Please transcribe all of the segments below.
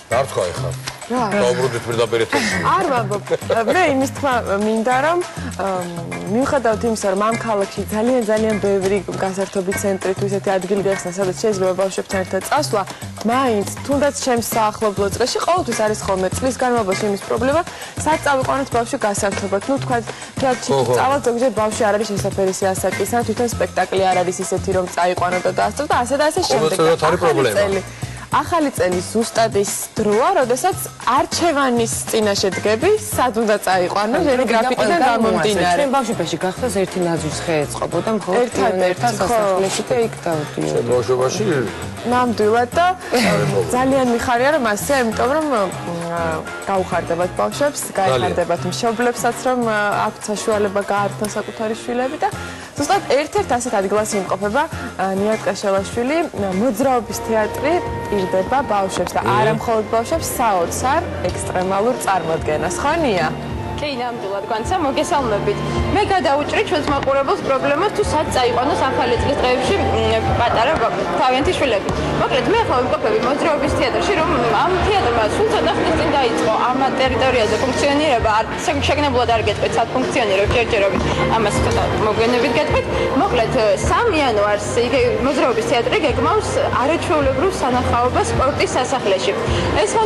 არ თქვა ეხლა. დაუბრუნდით პირდაპირ ეთერში. არ ვამბობ. მე იმის თქმა მინდა რომ მიუხედავად იმისა რომ ამ ქალაქში ძალიან ბევრი გასართობი ცენტრი თუ ისეთი ადგილი გახსნა სადაც შეიძლება ბავშვებთან ერთად წასვლა მაინც თუნდაც ჩემს საახლობლო წრეში ყოველთვის არის ხოლმე წლის განმავლობაში იმის პრობლემა სად წავიყვანოთ ბავშვი გასართობად ნუ თქვა თეატრში წავალ ზოგჯერ ბავშვი არ არის შესაძლებელი ასაკის ან თვითონ სპექტაკლი არ არის ისეთი რომ წაიყვანოთ და დაასწრო და ასე და ასე შემდეგ ახალი წელი ზუსტად ის დროა, როდესაც არჩევანის წინაშე დგები, სად უნდა წაიყვანო, შენი გრაფიკიდან გამომდინარე. ჩვენ ბავშვობაში გახსოვს ერთი ნაძვის ხე ეწყობოდა მხოლოდ ერთად სასახლეში და იქ დავდიოდი. შენ ბავშვობაში ნამდვილად და ძალიან მიხარია რომ ასე, იმიტომ რომ გაუხარდებათ ბავშვებს, გაიხარდებათ მშობლებსაც რომ აქვთ საშუალება გაართონ საკუთარი შვილები და ზუსტად ერთ-ერთ ასეთ ადგილას იმყოფება ნიად კაშელაშვილი მოძრაობის თეატრი პირდება ბავშვებს და არა მხოლოდ ბავშვებს საოცარ ექსტრემალურ წარმოდგენას ხონია კი ნამდვილად განცა მოგესალმებით მე გადავუჭრი ჩვენს მაყურებელს პრობლემას თუ სად წაიყვანოს ახალი წლის დღეებში პატარა თავიანთი შვილები მოკლედ მე ახლა ვიმყოფები მოძრაობის თეატრში რომ ამ თეატრმა სულ ცოტა ხნის წინ დაიწყო ამ ტერიტორიაზე ფუნქციონირება შეგნებულად არ გეტყვით სად ფუნქციონირებს ჯერჯერობით ამას ცოტა მოგვიანებით გეტყვით მოკლედ 3 იანვარს იგი მოძრაობის თეატრი გეგმავს არაჩვეულებრივ სანახაობას სპორტის სასახლეში ეს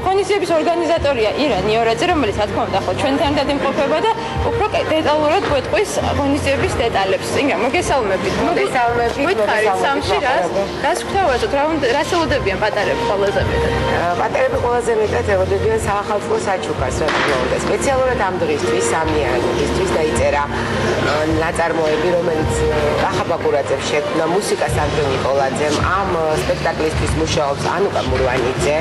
ღონისძიების ორგანიზატორია ირა ნიორაძე რომელიც რა თქმა უნდა ჩვენთან ერთად იმყოფება და უფრო დეტალურად გვეტყვის ღონისძიების დეტალებს. ინგა, მოგესალმებით. მოგესალმებით. სამში რას გვთავაზობთ? რას ელოდებიან პატარები ყველაზე მეტად? პატარები ყველაზე მეტად ელოდებიან საახალწლო საჩუქარს, რა თქმა უნდა. სპეციალურად ამ დღისთვის, სამიანისთვის დაიწერა ნაწარმოები, რომელიც ახაბაკურაძემ შექმნა, მუსიკას ანდრე ნიკოლაძემ, ამ სპექტაკლისთვის მუშაობს ანუკა მურვანიძე.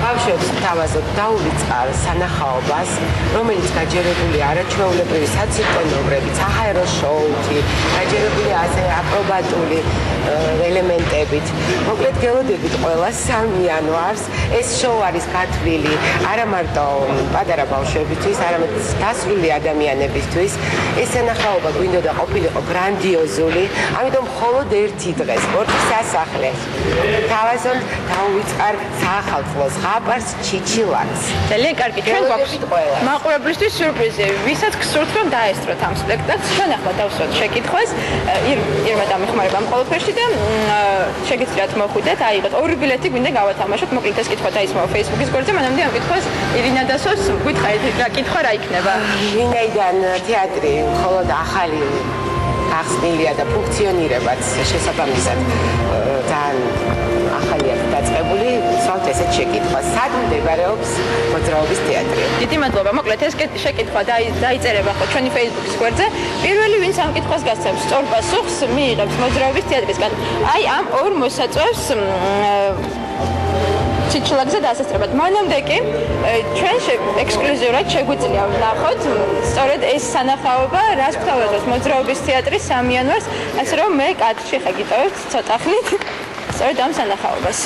ბავშვებს თავაზობ დაუვიწყარ სანახაობას, რომელიც გაჯერებული არაჩვეულებრივი საცირკო ნომრებით, საჰაერო შოუთი, გაჯერებული ასე აკრობატული ელემენტებით. მოკლედ გელოდებით ყველა 3 იანვარს. ეს შოუ არის გათვლილი არა მარტო პატარა ბავშვებისთვის, არამედ დასრულებული ადამიანებისთვის. ეს სანახაობა გვინდოდა ყოფილიყო გრანდიოზული, ამიტომ მხოლოდ ერთი დღე სპორტის სასახლეში. თავაზობ დაუვიწყარ საახალწლოს აპარს ჩიჩილაკს. ძალიან კარგი, ჩვენ გვაქვს მაყურებლისთვის სიურპრიზი. ვისაც გსურთ რომ დაესწროთ ამ სპექტაკლს, ჩვენ ახლა დავსვათ შეკითხვას. ირმა დამეხმარება ამ ყველაფერში და შეგიძლიათ მოხვიდეთ, აიღოთ 2 ბილეთი გვინდა გავათამაშოთ. მოკლედ ეს კითხვა დაისმოვა Facebook-ის გვერდზე, მანამდე ამ კითხვას ირინა დასოს გითხარით რა კითხვა რა იქნება. ვინაიდან თეატრი მხოლოდ ახალი გახსნილია და ფუნქციონირებაც შესაბამისად ძალიან ახალია დაწყებული, სვავთ ესეთ შეკითხვას. სად მდებარეობს მოძრაობის თეატრი? დიდი მადლობა. მოკლედ ეს შეკითხვა დაიწერება ხო ჩვენი Facebook-ის გვერდზე. პირველი ვინც ამ კითხვას გასცემს სწორ პასუხს, მიიღებს მოძრაობის თეატრისგან. აი ამ ორ მოსაწვევს ჩიჩილაკზე დასასწრებად. მანამდე კი ჩვენ ექსკლუზიურად შეგვიძლია ვნახოთ სწორედ ეს სანახაობა, რას გვთავაზობს მოძრაობის თეატრი 3 იანვარს, ასე რომ მე კადრში ხა გიტოვებთ ცოტა ხნით სწორედ ამ სანახაობას.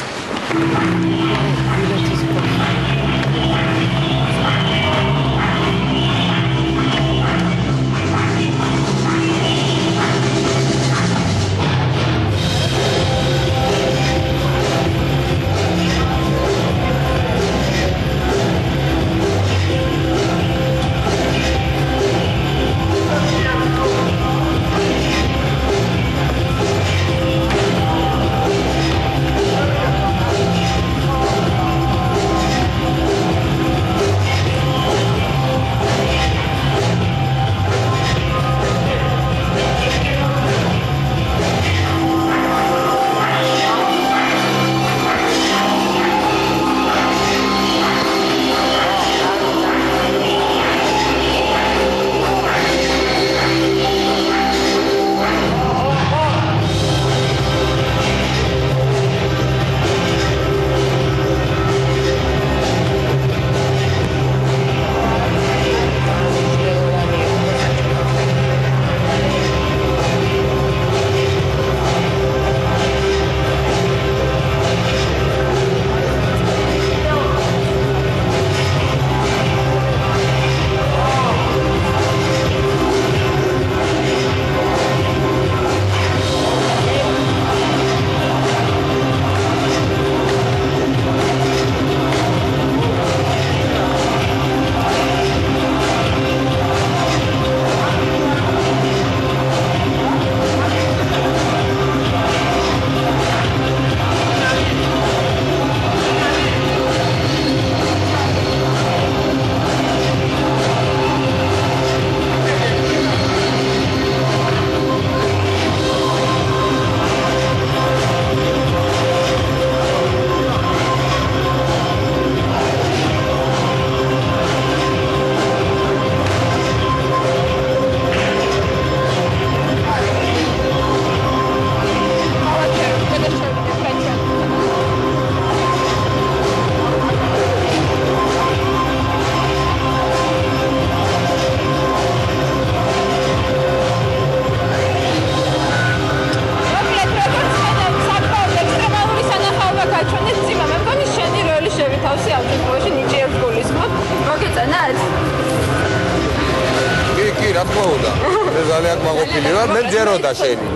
რა თქმა უნდა. მე ძალიან კმაყოფილი ვარ, მე მჯეროდა შენი.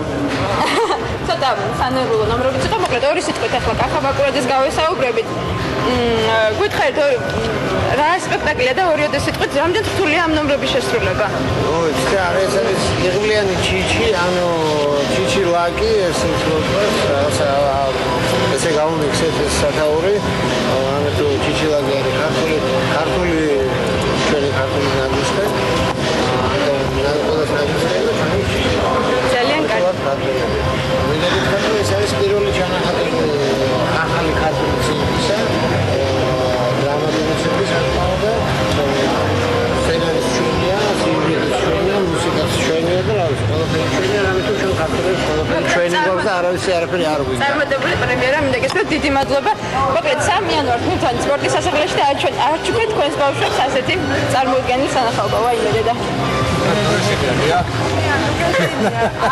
ცოტა სანერვულო ნომრებიც იყო, მოკლედ ორი სიტყვით ახლა კახა ბაკურაძეს გავესაუბრებით. გითხარით რა სპექტაკლია და ორი სიტყვით რამდენ რთულია ამ ნომრების შესრულება? oi, ეს არის იღბლიანი ჩიჩი, ანუ ჩიჩი ლაკი, ეს ფლოტოს, ესე გამომიქცეთ ეს სათაური, ამიტომ ჩიჩი ლაკი არის ქართული ჩვენი ქართული ნაგისხი. ძალიან კარგი. ეს არის პირველი ჩანახატი ახალი ქართული ციგნისა, დრამატურგების საკმაოდ სცენარის ჩვენია, სიუჟეტის ჩვენია, მუსიკას ჩვენია და რა ვიცი, ყველაფერი ჩვენია, ამიტომ ჩვენ ქართველებს ყველაფერი ჩვენი გვაქვს და არავის არ გვინდა. წარმატებული პრემიერა, მინდა გესწროთ, დიდი მადლობა. მოკლედ 3 იანვარს მივთან სპორტის სასახლეში და არჩუქეთ თქვენს ბავშვებს ასეთი წარმოუდგენელი სანახაობა. ვაიმე დედა.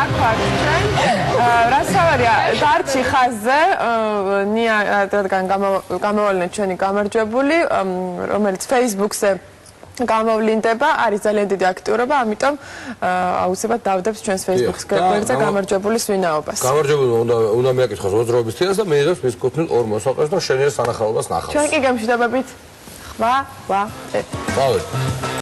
აქ ვარ ჩვენ. რასავარია, დარჩი ხაზზე ნია რადგან გამოვალნეთ ჩვენი გამარჯვებული, რომელიც Facebook-ზე გამოვლინდება, არის ძალიან დიდი აქტიურობა, ამიტომ აუცილებლად დავდებს ჩვენს Facebook-ს გვერდზე გამარჯვებულის ვინაობას. გამარჯვებული უნდა მიაკითხოს მოძრაობის თეატრს და მე იღებს მის კუთვნილ ორ მოსაყრეს და შენიერ სანახაობას ნახავს. ჩვენ კი გემშვიდობებით. ხვავე. წავედი.